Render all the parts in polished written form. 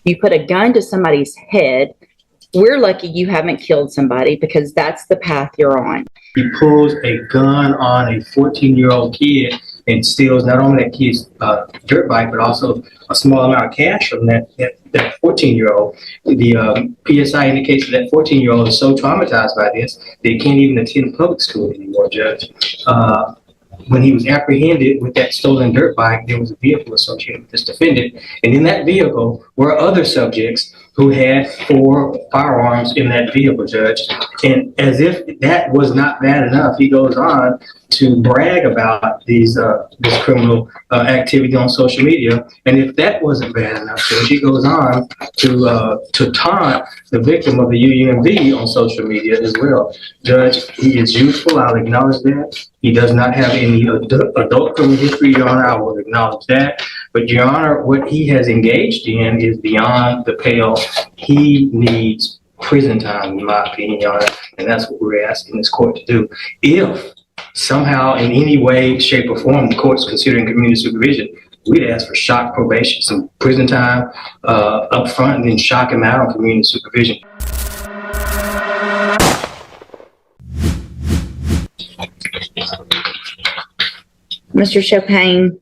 You put a gun to somebody's head. We're lucky you haven't killed somebody because that's the path you're on. He pulls a gun on a 14-year-old kid and steals not only that kid's dirt bike, but also a small amount of cash from that 14-year-old. The PSI indicates that 14-year-old is so traumatized by this that he can't even attend public school anymore, Judge. When he was apprehended with that stolen dirt bike, there was a vehicle associated with this defendant. And in that vehicle were other subjects who had 4 firearms in that vehicle, Judge. And as if that was not bad enough, he goes on to brag about this criminal activity on social media. And if that wasn't bad enough, Judge, he goes on to taunt the victim of the UUMV on social media as well. Judge, he is youthful. I'll acknowledge that. He does not have any adult criminal history, Your Honor. I will acknowledge that. But, Your Honor, what he has engaged in is beyond the pale. He needs prison time, in my opinion, Your Honor. And that's what we're asking this court to do. If somehow, in any way, shape, or form, the court's considering community supervision, we'd ask for shock probation, some prison time up front, and then shock him out on community supervision. Mr. Chopin,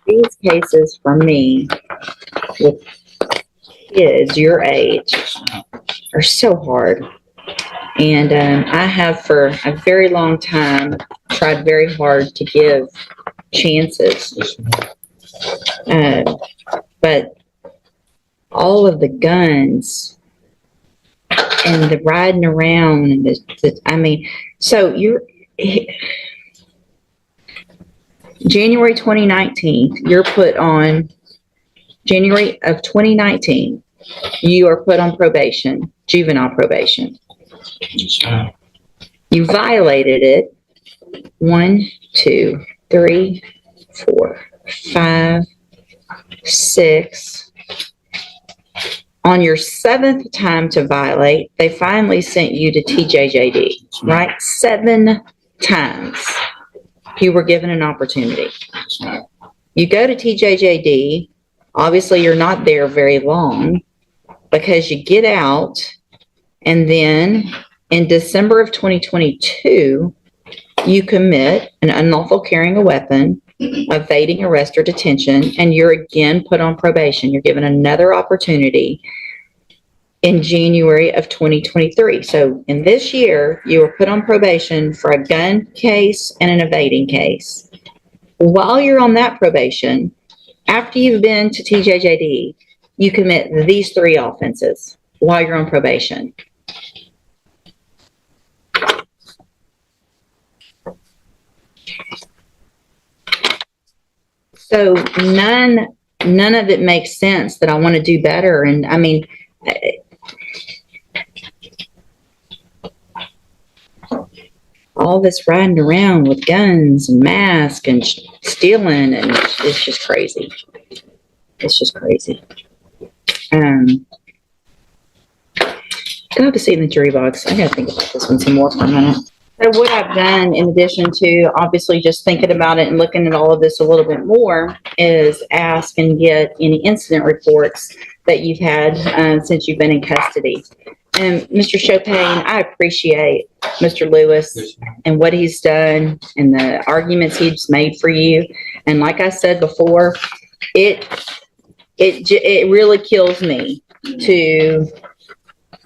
these cases for me with kids your age are so hard. And I have for a very long time tried very hard to give chances. But all of the guns and the riding around and so you're January 2019, you're put on January of 2019, you are put on probation, juvenile probation. You violated it 1, 2, 3, 4, 5, 6. On your 7th time to violate, they finally sent you to TJJD, right? 7 times you were given an opportunity. You go to TJJD. Obviously, you're not there very long because you get out. And then in December of 2022, you commit an unlawful carrying a weapon, evading arrest or detention, and you're again put on probation. You're given another opportunity in January of 2023. So in this year, you were put on probation for a gun case and an evading case. While you're on that probation, after you've been to TJJD, you commit these 3 offenses while you're on probation. So none of it makes sense that I want to do better. And I mean, all this riding around with guns and masks and stealing, and it's just crazy. It's just crazy. Go to see in the jury box. I gotta think about this one some more for a minute. So what I've done, in addition to obviously just thinking about it and looking at all of this a little bit more, is ask and get any incident reports that you've had since you've been in custody. And Mr. Chopin, I appreciate Mr. Lewis and what he's done and the arguments he's made for you. And like I said before, it really kills me to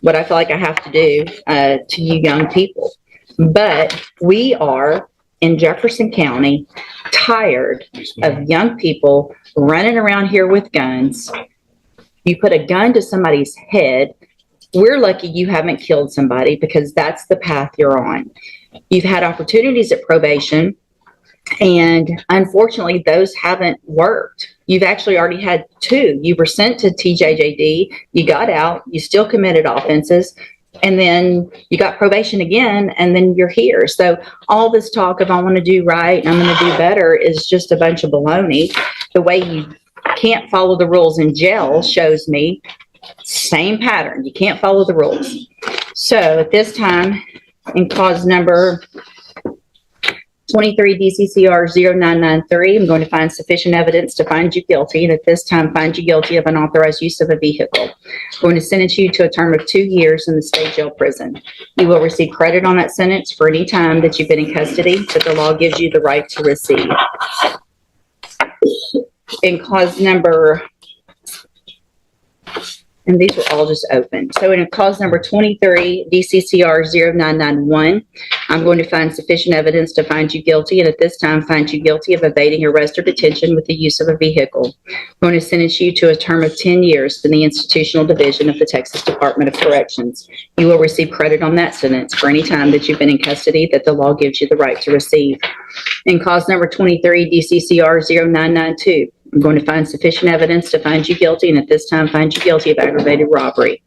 what I feel like I have to do to you young people. But we are in Jefferson County tired of young people running around here with guns. You put a gun to somebody's head. We're lucky you haven't killed somebody because that's the path you're on. You've had opportunities at probation, and unfortunately, those haven't worked. You've actually already had 2. You were sent to TJJD, you got out, you still committed offenses, and then you got probation again, and then you're here. So all this talk of I want to do right and I'm going to do better is just a bunch of baloney. The way you can't follow the rules in jail shows me same pattern. You can't follow the rules. So at this time, in cause number 23 DCCR 0993, I'm going to find sufficient evidence to find you guilty, and at this time find you guilty of unauthorized use of a vehicle. I'm going to sentence you to a term of 2 years in the state jail prison. You will receive credit on that sentence for any time that you've been in custody that the law gives you the right to receive. In cause number, and these were all just open. So in cause number 23, DCCR 0991, I'm going to find sufficient evidence to find you guilty, and at this time find you guilty of evading arrest or detention with the use of a vehicle. I'm going to sentence you to a term of 10 years in the institutional division of the Texas Department of Corrections. You will receive credit on that sentence for any time that you've been in custody that the law gives you the right to receive. In cause number 23, DCCR 0992, I'm going to find sufficient evidence to find you guilty, and at this time find you guilty of aggravated robbery.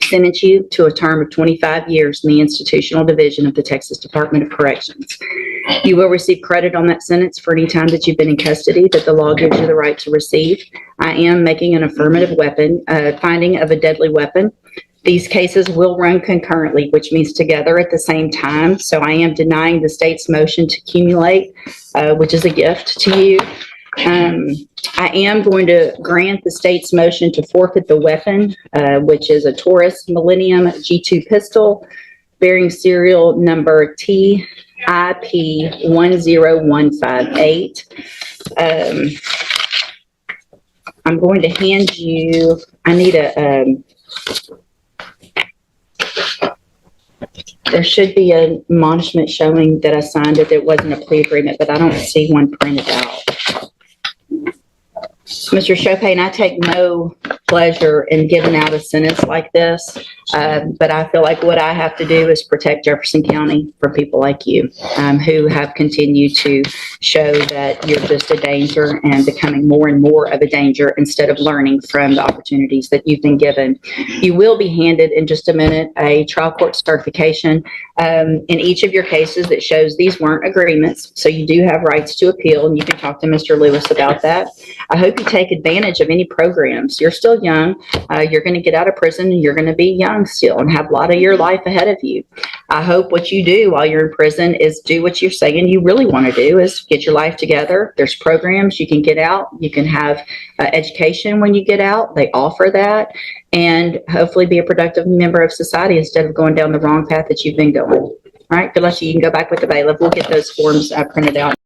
Sentence you to a term of 25 years in the institutional division of the Texas Department of Corrections. You will receive credit on that sentence for any time that you've been in custody that the law gives you the right to receive. I am making an affirmative weapon, finding of a deadly weapon. These cases will run concurrently, which means together at the same time. So I am denying the state's motion to accumulate, which is a gift to you. I am going to grant the state's motion to forfeit the weapon, which is a Taurus Millennium G2 pistol bearing serial number TIP 10158. I'm going to hand you, I need there should be an admonishment showing that I signed it. It wasn't a plea agreement, but I don't see one printed out. Mr. Chopin, I take no pleasure in giving out a sentence like this, but I feel like what I have to do is protect Jefferson County from people like you, who have continued to show that you're just a danger and becoming more and more of a danger instead of learning from the opportunities that you've been given. You will be handed in just a minute a trial court certification in each of your cases that shows these weren't agreements, so you do have rights to appeal, and you can talk to Mr. Lewis about that. I hope you take advantage of any programs. You're still young. You're going to get out of prison, and you're going to be young still and have a lot of your life ahead of you. I hope what you do while you're in prison is do what you're saying you really want to do, is get your life together. There's programs you can get out. You can have education when you get out. They offer that, and hopefully be a productive member of society instead of going down the wrong path that you've been going. All right, good luck to you. You can go back with the bailiff. We'll get those forms printed out.